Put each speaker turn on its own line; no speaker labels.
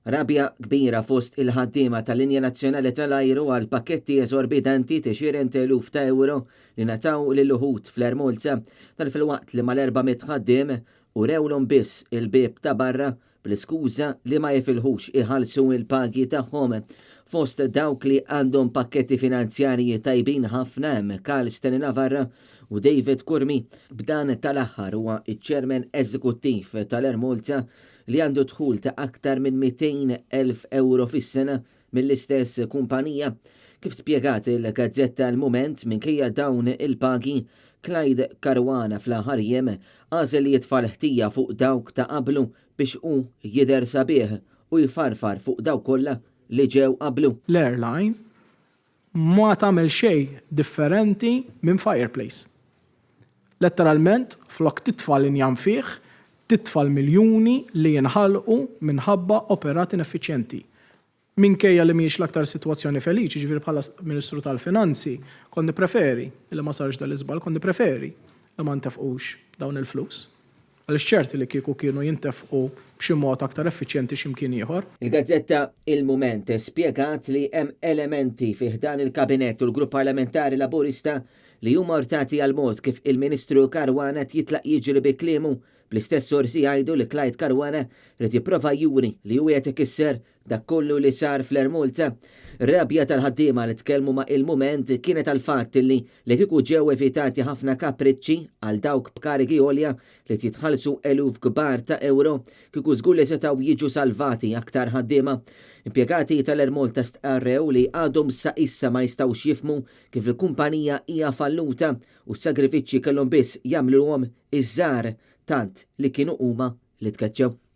Rabja kbira fost il-ħaddiema tal-Linja Nazzjonali tal-Ajru għal pakketti eżorbitanti ta' €20,000 li nataw lil-uħud fl-Ermolza tal-filwaqt li mal-400 ħaddiem u rewlhom biss il-bieb ta' barra bl-iskuża li ma jifilħux iħallsu il-pagi tagħhom. Fost dawk li għandhom pakketti finanzjarji tajbin ħafna hemm Karl Steni Navarra u David Kurmi. B'dan tal-aħħar huwa iċ-ċermen eżekuttiv tal-Ermolza li għandu dħul ta' aktar minn €200,000 fis-sena mill-istess kumpanija. Kif spjegat il-Gazzetta L-Mument minkejja dawn il-pagi, Clyde Caruana fl-aħħar jiem għażel li jitfal ħtija fuq dawk ta' qablu biex hu jidher sabiħ u jfarfar fuq dawk kollha li ġew qablu.
L-airline ma tagħmel xejn differenti minn Fireplace. Letteralment flok titfal injam fih, titfal miljuni li jinħalqu minħabba operat ineffiċjenti. Minkejja li mhijiex l-aktar sitwazzjoni feliċi, ġifieri bħala Ministru tal-Finanzi, konni preferi li ma sarx dal-iżbal, konni preferi li ma ntefqux dawn il-flus. Għaliex ċerti li kieku kienu jintefqu b'xi mod aktar effiċjenti x'imkien ieħor.
Il-Gazzetta Il-Mument spjegat li hemm elementi fih dan il-Kabinett u l-Grupp Parlamentari Laburista li huma ortati għal mod kif il-Ministru Caruana jitlaq jiġri bi kliemu. Bl-istess sorsi jgħidu li Clyde Caruana rid jipprova juri li hu qed ikisser dak kollu li sar fl-Ermolza. Rabja tal-ħaddiema li tkellmu ma' Il-Mument kienet għal fatt li kieku ġew evitati ħafna kapriċċi għal dawk b'karigi għolja li jitħallsu eluf kbar ta' euro kieku żgur li setgħu jiġu salvati aktar ħaddiema. Impjegati tal-Ermolza stqarrew li għadhom sa issa ma jistgħux jifhmu kif il-kumpanija hija falluta u s-sagrifiċċji kellhom biss jagħmluhom iż-żgħar tant li kienu huma li tkeċċew.